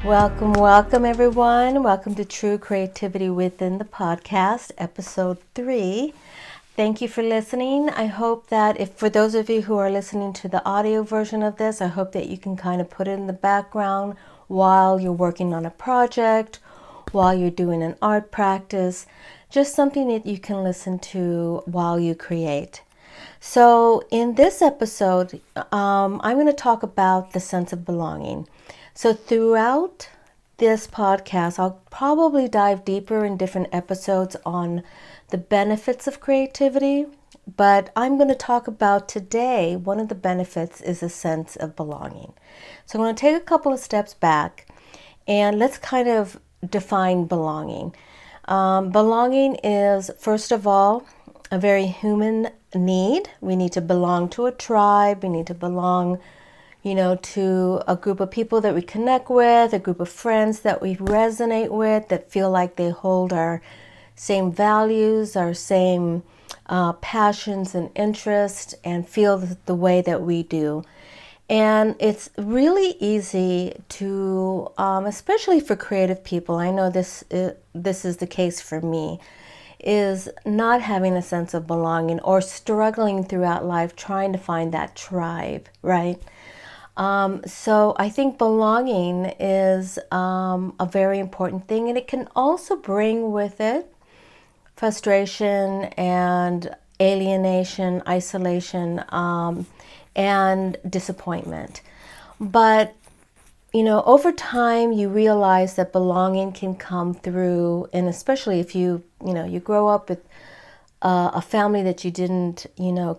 Welcome everyone. Welcome to True Creativity Within the Podcast, episode 3. Thank you for listening. I hope that if for those of you who are listening to the audio version of this, I hope that you can kind of put it in the background while you're working on a project, while you're doing an art practice, just something that you can listen to while you create. So in this episode, I'm going to talk about the sense of belonging. So throughout this podcast, I'll probably dive deeper in different episodes on the benefits of creativity, but I'm going to talk about today, one of the benefits is a sense of belonging. So I'm going to take a couple of steps back and let's kind of define belonging. Belonging is, first of all, a very human need. We need to belong to a tribe. We need to belong to a group of people that we connect with, a group of friends that we resonate with, that feel like they hold our same values, our same passions and interests, and feel the way that we do. And it's really easy to, especially for creative people, I know this is the case for me, is not having a sense of belonging or struggling throughout life trying to find that tribe, right? So I think belonging is a very important thing, and it can also bring with it frustration and alienation, isolation, and disappointment. But over time you realize that belonging can come through, and especially if you grow up with a family that you didn't,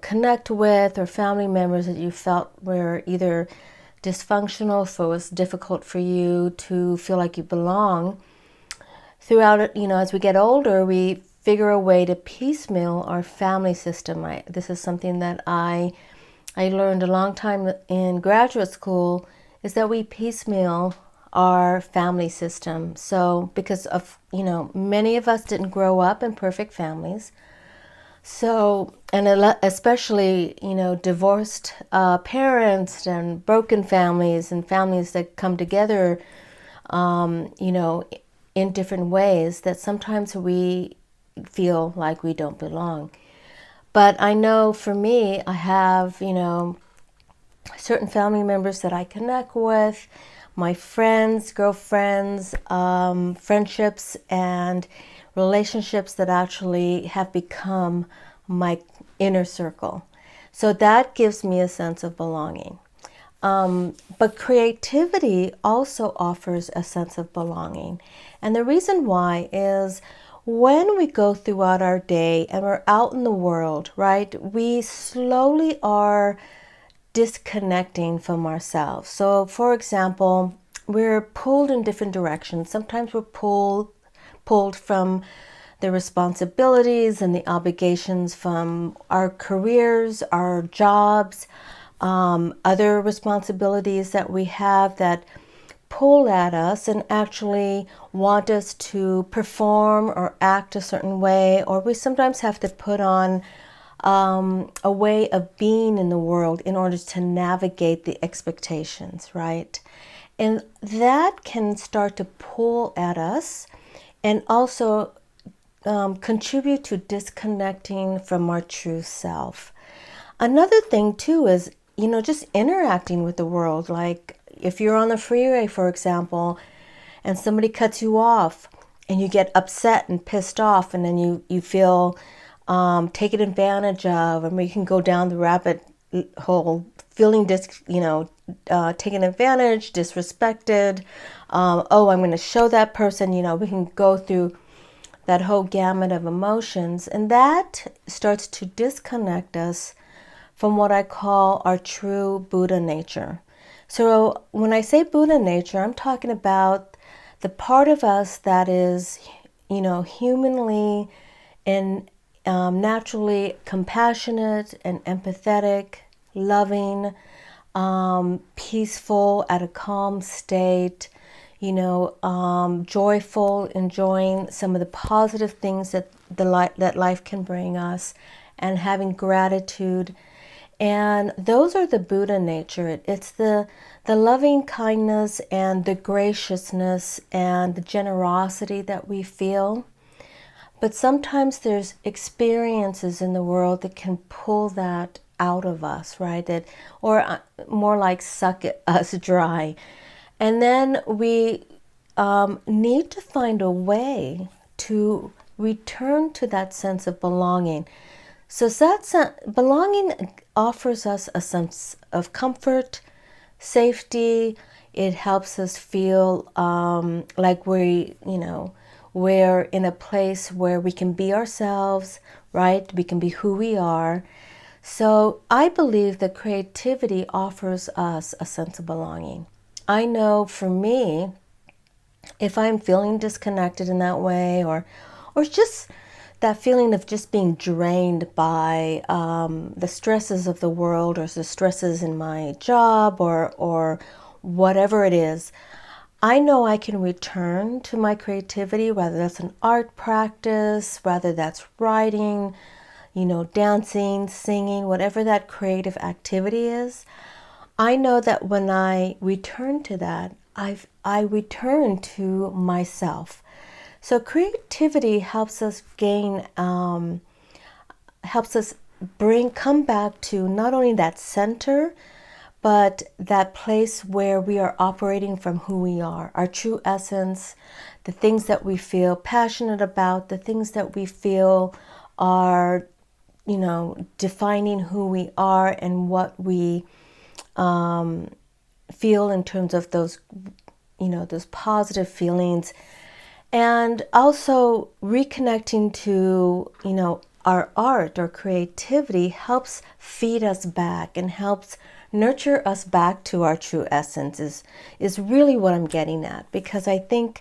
connect with, or family members that you felt were either dysfunctional, so it was difficult for you to feel like you belong. Throughout it, as we get older, we figure a way to piecemeal our family system. This is something that I learned a long time in graduate school, is that we piecemeal our family system. So because of, many of us didn't grow up in perfect families. So, and especially, divorced parents and broken families and families that come together, in different ways, that sometimes we feel like we don't belong. But I know for me, I have, certain family members that I connect with, my friends, girlfriends, friendships, and relationships that actually have become my inner circle. So that gives me a sense of belonging. But creativity also offers a sense of belonging. And the reason why is when we go throughout our day and we're out in the world, right, we slowly are disconnecting from ourselves. So for example, we're pulled in different directions. Sometimes we're pulled from the responsibilities and the obligations from our careers, our jobs, other responsibilities that we have that pull at us and actually want us to perform or act a certain way, or we sometimes have to put on a way of being in the world in order to navigate the expectations, right? And that can start to pull at us and also contribute to disconnecting from our true self. Another thing too is, just interacting with the world. Like if you're on the freeway, for example, and somebody cuts you off and you get upset and pissed off, and then you feel taken advantage of, and we can go down the rabbit hole feeling taken advantage, disrespected. I'm going to show that person, we can go through that whole gamut of emotions, and that starts to disconnect us from what I call our true Buddha nature. So when I say Buddha nature, I'm talking about the part of us that is, humanly and naturally compassionate and empathetic, loving, peaceful, at a calm state, joyful, enjoying some of the positive things that life can bring us, and having gratitude And those are the Buddha nature. It's the loving kindness and the graciousness and the generosity that we feel. But sometimes there's experiences in the world that can pull that out of us, right? Or more like suck us dry. And then we need to find a way to return to that sense of belonging. So belonging offers us a sense of comfort, safety. It helps us feel like we're in a place where we can be ourselves, right? We can be who we are. So I believe that creativity offers us a sense of belonging. I know for me, if I'm feeling disconnected in that way, or just that feeling of just being drained by the stresses of the world, or the stresses in my job, or whatever it is, I know I can return to my creativity, whether that's an art practice, whether that's writing, dancing, singing, whatever that creative activity is. I know that when I return to that, I return to myself. So creativity helps us come back to not only that center, but that place where we are operating from who we are, our true essence, the things that we feel passionate about, the things that we feel are, defining who we are and what we feel in terms of those, those positive feelings. And also reconnecting to, our art or creativity helps feed us back and helps nurture us back to our true essence is really what I'm getting at. Because I think,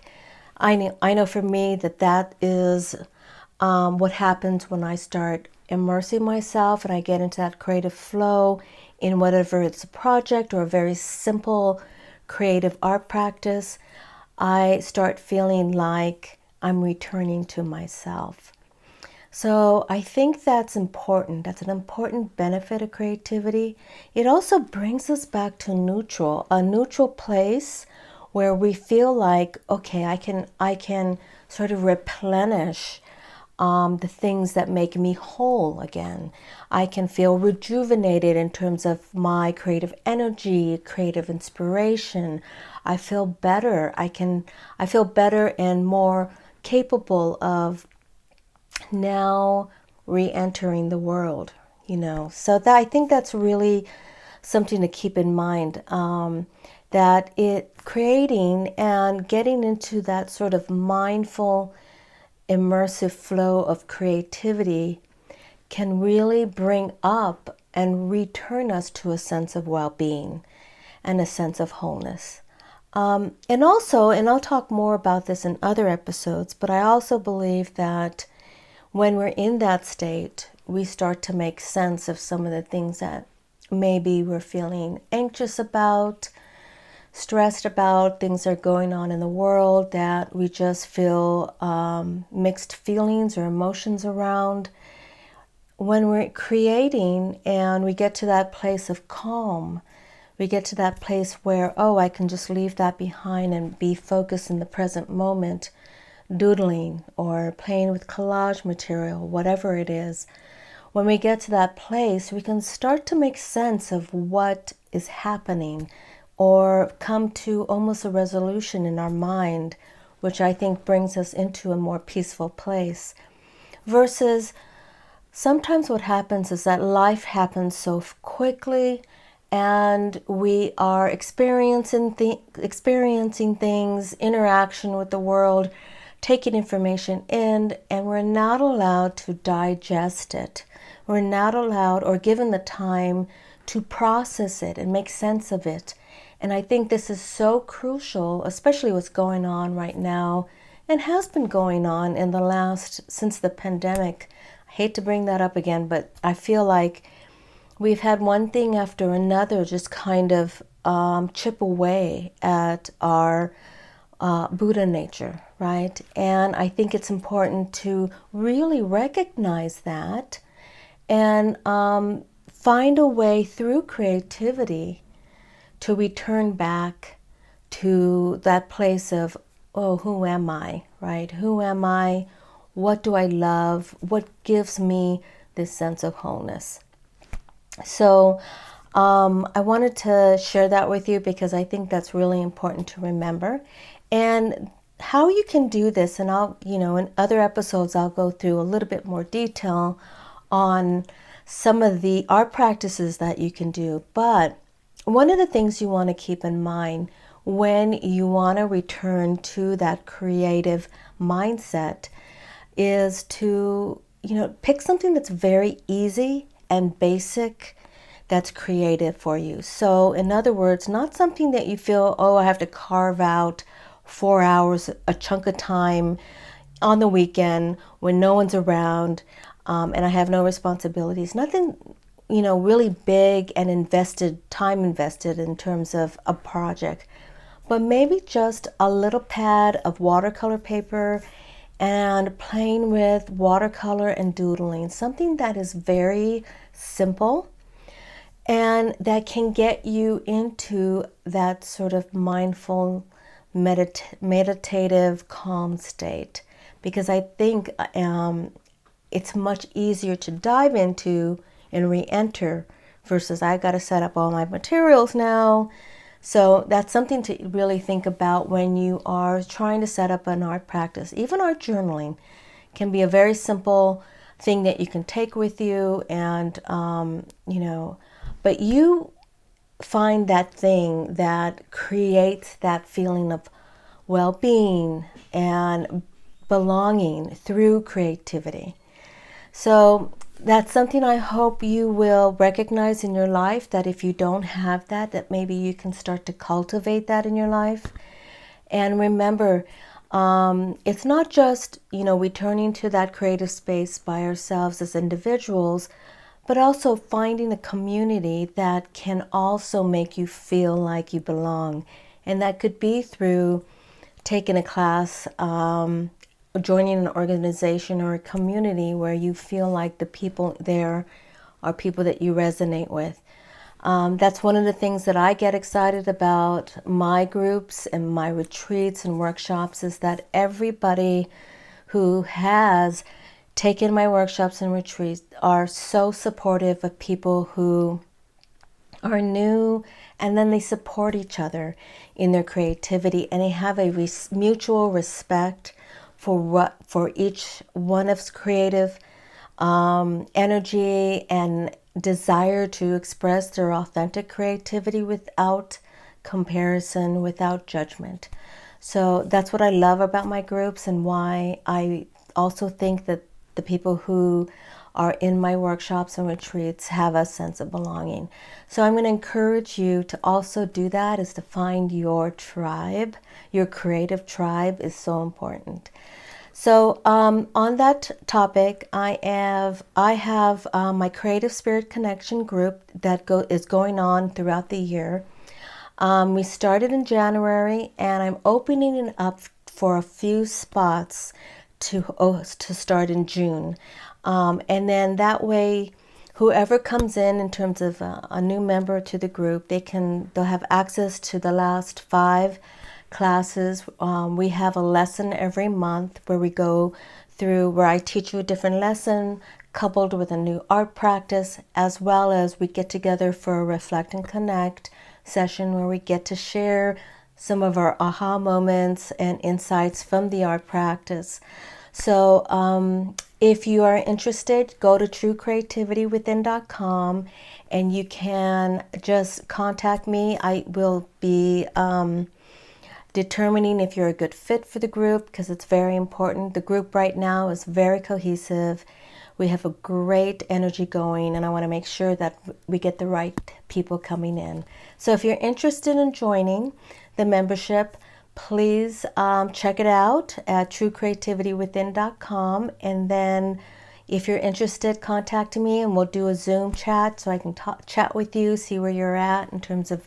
I know for me that is what happens when I start immersing myself and I get into that creative flow in whatever it's a project or a very simple creative art practice. I start feeling like I'm returning to myself. So I think that's important. That's an important benefit of creativity. It also brings us back to a neutral place where we feel like, okay, I can sort of replenish the things that make me whole again. I can feel rejuvenated in terms of my creative energy, creative inspiration. I feel better. I feel better and more capable of now re-entering the world, So I think that's really something to keep in mind, that creating and getting into that sort of mindful, immersive flow of creativity can really bring up and return us to a sense of well-being and a sense of wholeness. And I'll talk more about this in other episodes, but I also believe that when we're in that state, we start to make sense of some of the things that maybe we're feeling anxious about, stressed about, things that are going on in the world that we just feel mixed feelings or emotions around. When we're creating and we get to that place of calm, we get to that place where, I can just leave that behind and be focused in the present moment, doodling or playing with collage material, whatever it is. When we get to that place, we can start to make sense of what is happening or come to almost a resolution in our mind, which I think brings us into a more peaceful place. Versus sometimes what happens is that life happens so quickly and we are experiencing things, interaction with the world, taking information in, and we're not allowed to digest it. We're not allowed or given the time to process it and make sense of it. And I think this is so crucial, especially what's going on right now and has been going on since the pandemic. I hate to bring that up again, but I feel like we've had one thing after another just kind of chip away at our Buddha nature, right? And I think it's important to really recognize that and find a way through creativity to return back to that place of, oh, who am I, right? Who am I? What do I love? What gives me this sense of wholeness? So I wanted to share that with you because I think that's really important to remember. And how you can do this, and I'll, in other episodes, I'll go through a little bit more detail on some of the art practices that you can do. But one of the things you want to keep in mind when you want to return to that creative mindset is to, pick something that's very easy and basic that's creative for you. So in other words, not something that you feel, oh, I have to carve out 4 hours, a chunk of time on the weekend when no one's around, and I have no responsibilities. Nothing, really big and time invested in terms of a project. But maybe just a little pad of watercolor paper and playing with watercolor and doodling. Something that is very simple and that can get you into that sort of mindful, meditative, calm state. Because I think it's much easier to dive into and re-enter versus I got to set up all my materials now. So that's something to really think about when you are trying to set up an art practice. Even art journaling can be a very simple thing that you can take with you, and but you find that thing that creates that feeling of well-being and belonging through creativity. So that's something I hope you will recognize in your life, that if you don't have that, that maybe you can start to cultivate that in your life. And remember, it's not just, returning to that creative space by ourselves as individuals, but also finding a community that can also make you feel like you belong. And that could be through taking a class, joining an organization or a community where you feel like the people there are people that you resonate with. That's one of the things that I get excited about my groups and my retreats and workshops, is that everybody who has taken my workshops and retreats are so supportive of people who are new, and then they support each other in their creativity, and they have a mutual respect for each one of creative energy and desire to express their authentic creativity without comparison, without judgment. So that's what I love about my groups, and why I also think that the people who are in my workshops and retreats have a sense of belonging. So I'm going to encourage you to also do that, is to find your tribe. Your creative tribe is so important. So on that topic, I have my Creative Spirit Connection group that is going on throughout the year. We started in January, and I'm opening it up for a few spots to start in June. And then that way, whoever comes in terms of a new member to the group, they'll have access to the last 5 classes. We have a lesson every month where we go through, where I teach you a different lesson coupled with a new art practice, as well as we get together for a reflect and connect session where we get to share some of our aha moments and insights from the art practice. So if you are interested, go to truecreativitywithin.com and you can just contact me. I will be determining if you're a good fit for the group, because it's very important. The group right now is very cohesive. We have a great energy going, and I want to make sure that we get the right people coming in. So if you're interested in joining the membership, please check it out at truecreativitywithin.com. And then if you're interested, contact me and we'll do a Zoom chat so I can chat with you, see where you're at in terms of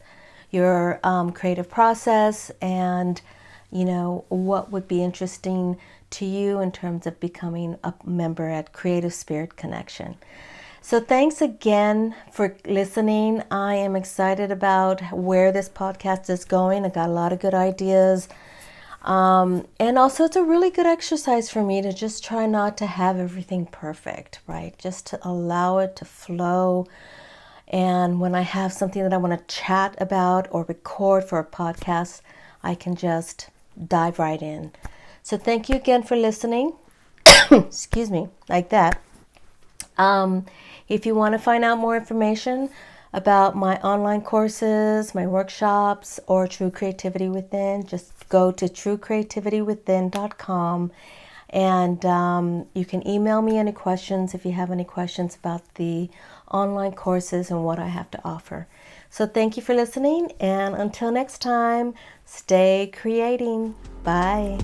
your creative process, and what would be interesting to you in terms of becoming a member at Creative Spirit Connection. So thanks again for listening. I am excited about where this podcast is going. I got a lot of good ideas. And also, it's a really good exercise for me to just try not to have everything perfect, right? Just to allow it to flow. And when I have something that I want to chat about or record for a podcast, I can just dive right in. So thank you again for listening. Excuse me, like that. If you want to find out more information about my online courses, my workshops, or True Creativity Within, just go to truecreativitywithin.com, and you can email me any questions if you have any questions about the online courses and what I have to offer. So thank you for listening, and until next time, stay creating. Bye.